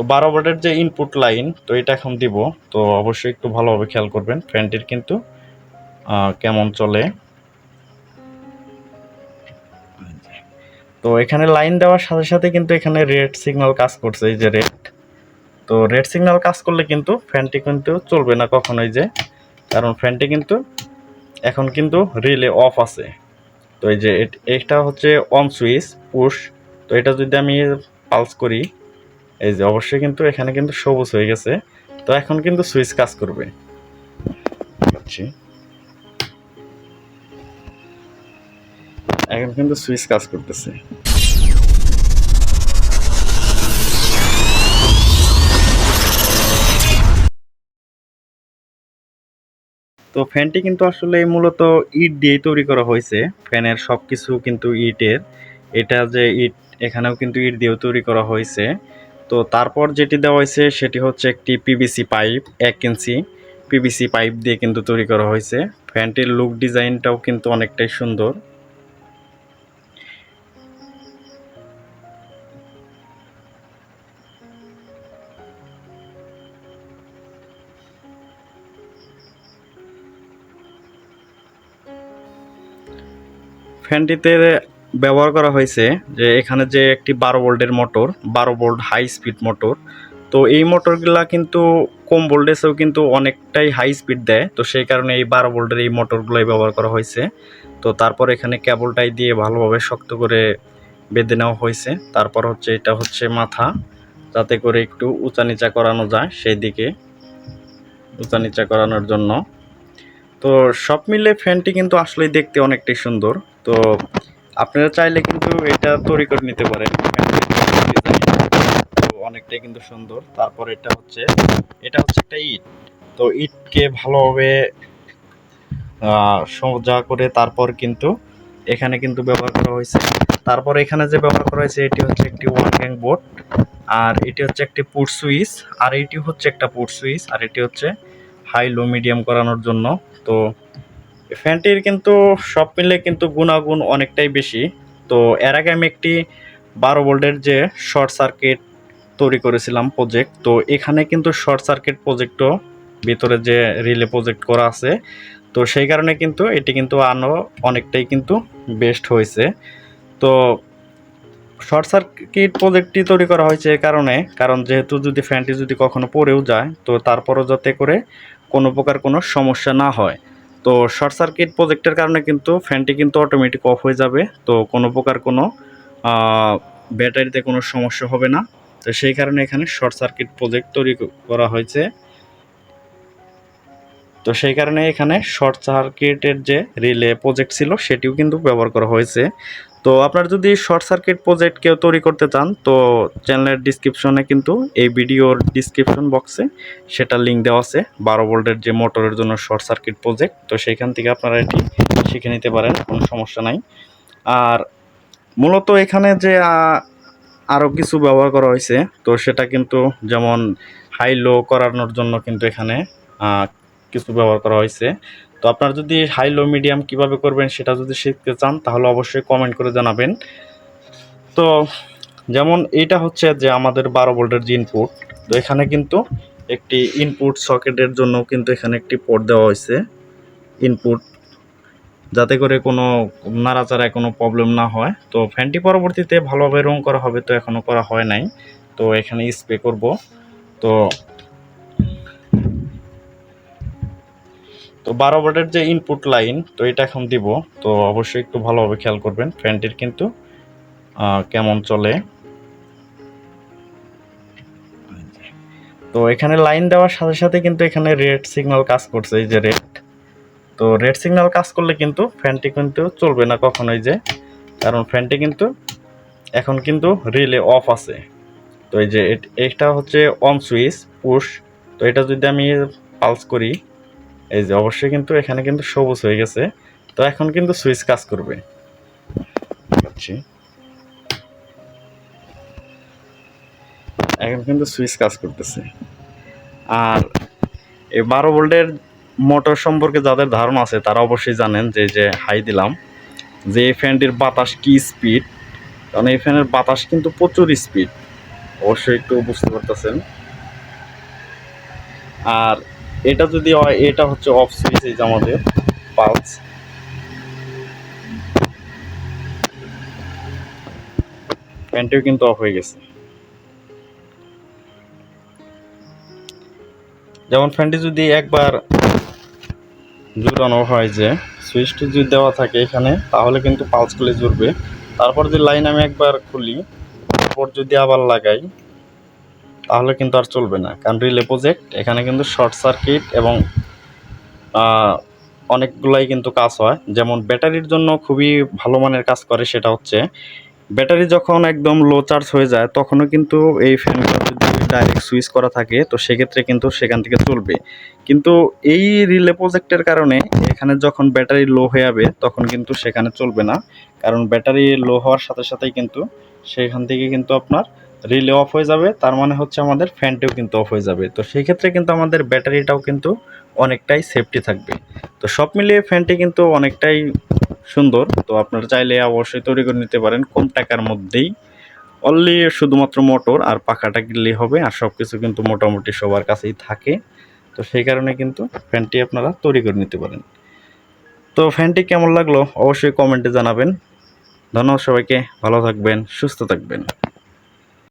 তো 12 ভোল্টের যে ইনপুট লাইন, তো এটা এখন দিব। তো অবশ্যই একটু ভালোভাবে খেয়াল করবেন ফ্যানটির কিন্তু কেমন চলে। তো এখানে লাইন দেওয়ার সাথে সাথে কিন্তু এখানে রেড সিগন্যাল কাজ করছে, এই যে রেড। তো রেড সিগন্যাল কাজ করলে কিন্তু ফ্যানটি কিন্তু চলবে না কখনোই, যে কারণ ফ্যানটি কিন্তু এখন কিন্তু রিলে অফ আছে। তো এই যে এটা হচ্ছে অন সুইচ পুশ। তো এটা যদি আমি পালস করি, এই যে অবশ্যই কিন্তু এখানে কিন্তু সবুজ হয়ে গেছে। তো এখন কিন্তু সুইচ কাজ করবে। এখন কিন্তু সুইচ কাজ করতেছে। তো ফ্যানটি কিন্তু আসলে মূলত ইট দিয়েই তৈরি করা হয়েছে। ফ্যানের সবকিছু কিন্তু ইটের। এটা যে ইট, এখানেও কিন্তু ইট দিয়েও তৈরি করা হয়েছে। তো তারপর যেটি দেওয়া হয়েছে সেটি হচ্ছে একটি পিভিসি পাইপ, 1 ইঞ্চি পিভিসি পাইপ দিয়ে কিন্তু তৈরি করা হয়েছে। ফ্যানটির লুক ডিজাইনটাও কিন্তু অনেকটাই সুন্দর। ফ্যানটিতে ব্যবহার করা হয়েছে যে এখানে যে একটি 12 ভোল্টের motor, 12 volt high speed motor. তো এই মোটরগুলা কিন্তু কম ভোল্টেজেও কিন্তু অনেকটাই হাই স্পিড দেয়। তো সেই কারণে এই 12 ভোল্টের এই মোটরগুলোই ব্যবহার করা হয়েছে। তো তারপর এখানে কেবলটাই দিয়ে ভালোভাবে শক্ত করে বেঁধে নেওয়া হয়েছে। তারপর হচ্ছে এটা হচ্ছে মাথা, যাতে করে একটু উঁচা নিচা করানো যায়, সেই দিকে উঁচা নিচা করানোর জন্য। তো সব মিলে ফ্যানটি কিন্তু আসলেই দেখতে অনেকটাই সুন্দর। তো আপনারা চাইলে কিন্তু এটা তৈরি করে নিতে পারেন। তো অনেকটাই কিন্তু সুন্দর। তারপর এটা হচ্ছে একটা ইট। তো ইটকে ভালোভাবে সোজা করে তারপর কিন্তু এখানে কিন্তু ব্যবহার করা হয়েছে। তারপর এখানে যে ব্যবহার করা হয়েছে এটি হচ্ছে একটি ওয়ান গ্যাং বোর্ড, আর এটি হচ্ছে একটি পুট সুইচ, আর এটি হচ্ছে একটা পুট সুইচ, আর এটি হচ্ছে হাই লো মিডিয়াম করানোর জন্য। তো ফ্যানটির কিন্তু সব মিলে কিন্তু গুণাগুণ অনেকটাই বেশি। তো এর আগে আমি একটি 12 ভোল্টের যে শর্ট সার্কিট তৈরি করেছিলাম প্রজেক্ট। তো এখানে কিন্তু শর্ট সার্কিট প্রজেক্টও ভিতরে যে রিলে প্রজেক্ট করা আছে। তো সেই কারণে কিন্তু এটি কিন্তু আরও অনেকটাই কিন্তু বেস্ট হয়েছে। তো শর্ট সার্কিট প্রজেক্টটি তৈরি করা হয়েছে এই কারণ যেহেতু যদি ফ্যানটি যদি কখনো পড়েও যায়, তো তারপরও যাতে করে কোনো প্রকার কোনো সমস্যা না হয়। তো শর্ট সার্কিট প্রজেক্টের কারণে কিন্তু ফ্যানটি কিন্তু অটোমেটিক অফ হয়ে যাবে। তো কোনো প্রকার কোনো ব্যাটারিতে কোনো সমস্যা হবে না। তো সেই কারণে এখানে শর্ট সার্কিট প্রজেক্ট তৈরি করা হয়েছে। তো সেই কারণে এখানে শর্ট সার্কিটের যে রিলে প্রজেক্ট ছিল সেটিও কিন্তু ব্যবহার করা হয়েছে। তো আপনারা যদি শর্ট সার্কিট প্রজেক্ট কেউ তৈরি করতে চান, তো চ্যানেলের ডিসক্রিপশনে কিন্তু এই ভিডিওর ডিসক্রিপশন বক্সে সেটার লিঙ্ক দেওয়া আছে, 12 ভোল্টের যে মোটরের জন্য শর্ট সার্কিট প্রজেক্ট। তো সেইখান থেকে আপনারা এটি শিখে নিতে পারেন, কোনো সমস্যা নাই। আর মূলত এখানে যে আরও কিছু ব্যবহার করা হয়েছে, তো সেটা কিন্তু যেমন হাই লো করানোর জন্য কিন্তু এখানে কিছু ব্যবহার করা হয়েছে। তো আপনারা যদি হাই লো মিডিয়াম কিভাবে করবেন সেটা যদি শিখতে চান, তাহলে অবশ্যই কমেন্ট করে জানাবেন। তো যেমন এইটা হচ্ছে যে আমাদের 12 ভোল্টের যে ইনপুট। তো এখানে কিন্তু একটি ইনপুট সকেটের জন্য কিন্তু এখানে একটি পোর্ট দেওয়া হয়েছে ইনপুট, যাতে করে কোনো নাড়াচাড়ায় কোনো প্রবলেম না হয়। তো ফ্যানটি পরবর্তীতে ভালোভাবে রং করা হবে, তো এখনও করা হয় নাই। তো এখানে স্প্রে করব। তো 12 ভোল্টের যে ইনপুট লাইন, তো এটা এখন দিব। তো অবশ্যই একটু ভালোভাবে খেয়াল করবেন ফ্যানটির কিন্তু কেমন চলে। তো এখানে লাইন দেওয়ার সাথে সাথে কিন্তু এখানে রেড সিগন্যাল কাজ করছে, এই যে রেড। তো রেড সিগন্যাল কাজ করলে কিন্তু ফ্যানটি কিন্তু চলবে না কখনোই, যে কারণ ফ্যানটি কিন্তু এখন কিন্তু রিলে অফ আছে। তো এই যে এটা হচ্ছে অন সুইচ পুশ। তো এটা যদি আমি পালস করি, এই যে অবশ্যই কিন্তু এখানে কিন্তু সবুজ হয়ে গেছে। তো এখন কিন্তু সুইচ কাজ করবে। এখন কিন্তু সুইচ কাজ করতেছে। আর এই 12 ভোল্টের মোটর সম্পর্কে যাদের ধারণা আছে তারা অবশ্যই জানেন যে হাই দিলাম, যে এই ফ্যানটির বাতাস কি স্পিড। কারণ এই ফ্যানের বাতাস কিন্তু প্রচুর স্পিড। অবশ্যই একটু বুঝতে পারতেছেন। আর এটা যদি হয়, এটা হচ্ছে অফ সুইচ, এই যে আমাদের পালস, ফ্যানটিও কিন্তু অফ হয়ে গেছে। যেমন ফ্যানটি যদি একবার জুড়ানো হয়, যে সুইচটি যদি দেওয়া থাকে এখানে, তাহলে কিন্তু পালসগুলি জুড়বে। তারপর যদি লাইন আমি একবার খুলি, তারপর যদি আবার লাগাই, তাহলে কিন্তু আর চলবে না, কারণ রিলে প্রজেক্ট এখানে কিন্তু শর্ট সার্কিট এবং অনেকগুলাই কিন্তু কাজ হয়। যেমন ব্যাটারির জন্য খুবই ভালো মানের কাজ করে, সেটা হচ্ছে ব্যাটারি যখন একদম লো চার্জ হয়ে যায়, তখনও কিন্তু এই ফ্যানগুলো যদি ডাইরেক্ট সুইচ করা থাকে, তো সেক্ষেত্রে কিন্তু সেখান থেকে চলবে। কিন্তু এই রিলে প্রজেক্টের কারণে এখানে যখন ব্যাটারি লো হয়ে যাবে, তখন কিন্তু সেখানে চলবে না, কারণ ব্যাটারি লো হওয়ার সাথে সাথেই কিন্তু সেখান থেকে কিন্তু আপনার রিলে অফ হয়ে যাবে। তার মানে হচ্ছে আমাদের ফ্যানটিও কিন্তু অফ হয়ে যাবে। তো সেই ক্ষেত্রে কিন্তু আমাদের ব্যাটারিটাও কিন্তু অনেকটাই সেফটি থাকবে। তো সব মিলিয়ে ফ্যানটি কিন্তু অনেকটাই সুন্দর। তো আপনারা চাইলে অবশ্যই তৈরি করে নিতে পারেন কম টাকার মধ্যেই। অনলি শুধুমাত্র মোটর আর পাখাটা কিনলেই হবে, আর সব কিছু কিন্তু মোটামুটি সবার কাছেই থাকে। তো সেই কারণে কিন্তু ফ্যানটি আপনারা তৈরি করে নিতে পারেন। তো ফ্যানটি কেমন লাগলো অবশ্যই কমেন্টে জানাবেন। ধন্যবাদ সবাইকে, ভালো থাকবেন, সুস্থ থাকবেন।